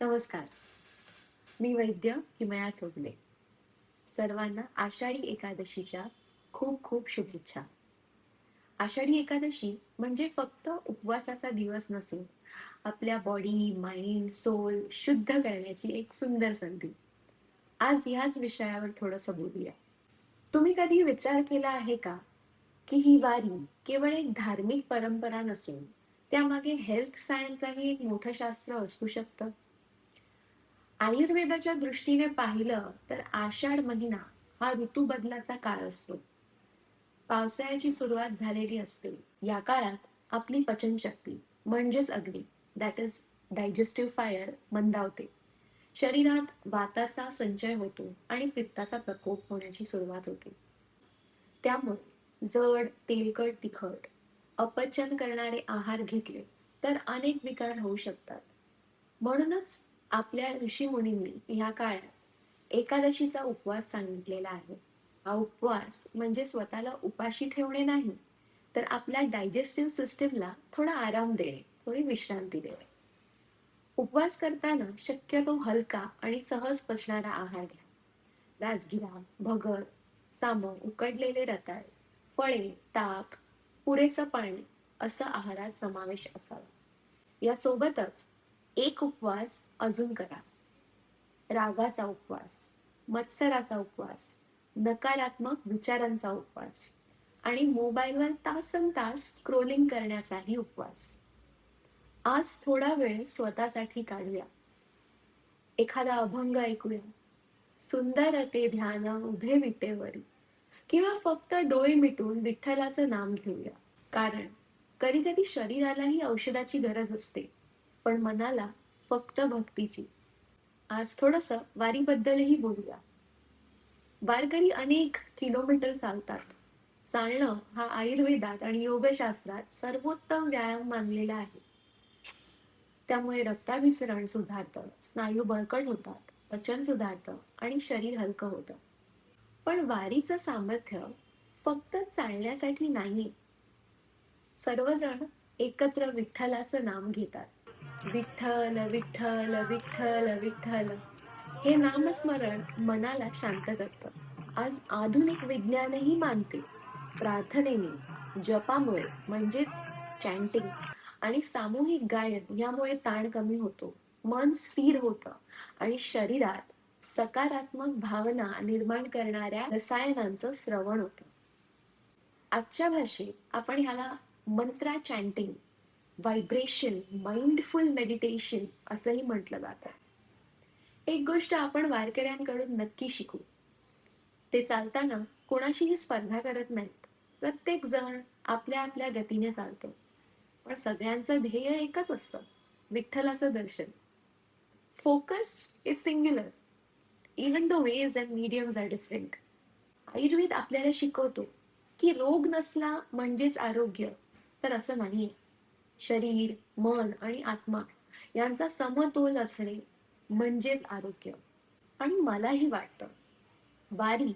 नमस्कार. मी वैद्य किमया चौगले. सर्वांना आषाढी एकादशीच्या खूप खूप शुभेच्छा. आषाढी एकादशी म्हणजे फक्त उपवासाचा दिवस नसून आपल्या बॉडी, माइंड, सोल शुद्ध करण्याची एक सुंदर संधी. आज ह्याच विषयावर थोडंसं बोलूया. तुम्ही कधी विचार केला आहे का, की ही वारी केवळ एक धार्मिक परंपरा नसून त्यामागे हेल्थ सायन्सही एक मोठं शास्त्र असू शकतं? आयुर्वेदाच्या दृष्टीने पाहिलं तर आषाढ महिना हा ऋतू बदलाचा काळ असतो. पावसाळ्याची सुरुवात झालेली असते. या काळात आपली पचनशक्ती म्हणजेच अग्नी, दॅट इज डायजेस्टिव्ह फायर मंदावते. शरीरात वाताचा संचय होतो आणि पित्ताचा प्रकोप होण्याची सुरुवात होते. त्यामुळे जड, तेलकट, तिखट, अपचन करणारे आहार घेतले तर अनेक विकार होऊ शकतात. म्हणूनच आपल्या ऋषीमुनींनी ह्या काळात एकादशीचा उपवास सांगितलेला आहे. हा उपवास म्हणजे स्वतःला उपाशी ठेवणे नाही, तर आपल्या डायजेस्टिव्ह सिस्टीमला थोडा आराम देणे, थोडी विश्रांती देणे. उपवास करताना शक्यतो हलका आणि सहज पचणारा आहार घ्या. राजगिरा, भगर, सामं, उकडलेले रताळे, फळे, ताक, पुरेसं पाणी असं आहारात समावेश असावा. यासोबतच एक उपवास अजून करा. रागाचा उपवास, मत्सराचा उपवास, नकारात्मक विचारांचा उपवास आणि मोबाईलवर तासनतास स्क्रोलिंग करण्याचाही उपवास. आज थोडा वेळ स्वतःसाठी काढूया. एखादा अभंग ऐकूया. सुंदर ते ध्यान उभे विटेवरी किंवा फक्त डोळे मिटून विठ्ठलाचं नाम घेऊया. कारण कधी कधी शरीरालाही औषधाची गरज असते, पण मनाला फक्त भक्तीची. आज थोडंसं वारीबद्दलही बोलूया. वारकरी अनेक किलोमीटर चालतात. चालणं हा आयुर्वेदात आणि योगशास्त्रात सर्वोत्तम व्यायाम मानलेला आहे. त्यामुळे रक्ताभिसरण सुधारतं, स्नायू बळकट होतात, पचन सुधारतं आणि शरीर हलकं होतं. पण वारीचं सामर्थ्य फक्त चालण्यासाठी नाही. सर्वजण एकत्र विठ्ठलाचं नाम घेतात. विठ्ठल विठ्ठल विठ्ठल विठ्ठल हे नामस्मरण मनाला शांत करतं. आज आधुनिक विज्ञानही मानते, प्रार्थनेने, जपामुळे म्हणजेच चॅन्टिंग आणि सामूहिक गायन यामुळे ताण कमी होतो, मन स्थिर होतं आणि शरीरात सकारात्मक भावना निर्माण करणाऱ्या रसायनांचं स्रवण होतं. आजच्या भाषेत आपण ह्याला मंत्रा चॅन्टिंग, व्हायब्रेशन, माइंडफुल मेडिटेशन असंही म्हटलं जातं. एक गोष्ट आपण वारकऱ्यांकडून नक्की शिकू. ते चालताना कोणाशीही स्पर्धा करत नाहीत. प्रत्येक जण आपल्या आपल्या गतीने चालतो. पण सगळ्यांचं ध्येय एकच असतं, विठ्ठलाचं दर्शन. Focus is singular, even the ways and mediums are different. Ayurveda आपल्याला शिकवतो की रोग नसला म्हणजेच आरोग्य, तर असं नाहीये. शरीर, मन आणि आत्मा यांचा समतोल असणे म्हणजेच आरोग्य. आणि मलाही वाटतं, वारी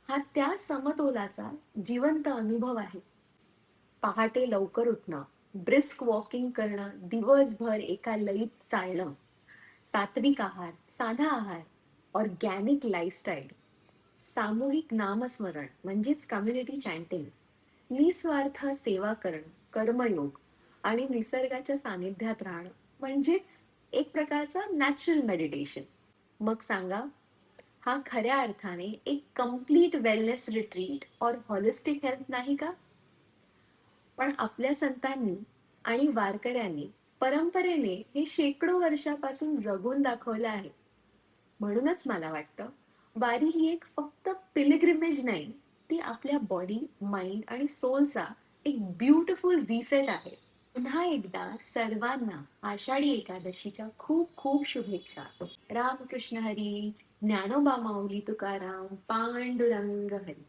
हा त्या समतोलाचा जिवंत अनुभव आहे. पहाटे लवकर उठणं, ब्रिस्क वॉकिंग करणं, दिवसभर एका लयीत चालणं, सात्विक आहार, साधा आहार, ऑर्गॅनिक लाईफस्टाईल, सामूहिक नामस्मरण म्हणजेच कम्युनिटी चॅन्टिंग, निस्वार्थ सेवा करणं, कर्मयोग आणि निसर्गाच्या सानिध्यात राहणं म्हणजेच एक प्रकारचा नॅचरल मेडिटेशन. मग सांगा, हा खऱ्या अर्थाने एक कम्प्लीट वेलनेस रिट्रीट और हॉलिस्टिक हेल्थ नाही का? पण आपल्या संतांनी आणि वारकऱ्यांनी परंपरेने हे शेकडो वर्षापासून जगून दाखवलं आहे. म्हणूनच मला वाटतं, वारी ही एक फक्त पिलग्रिमेज नाही, ती आपल्या बॉडी, माइंड आणि सोलचा एक ब्युटिफुल रिसेट आहे. पुन्हा एकदा सर्वांना आषाढी एकादशीच्या खूप खूप शुभेच्छा. रामकृष्ण हरी, ज्ञानोबा माऊली तुकाराम, पांडुरंग हरी.